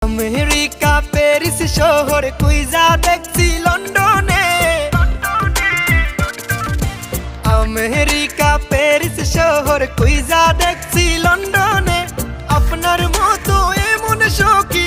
America Paris শহর কুইজা দেখছি লন্ডনে। আমেরিকা প্যারিস শহর কুইজা দেখছি লন্ডনে। আপনার মতো এমন সখী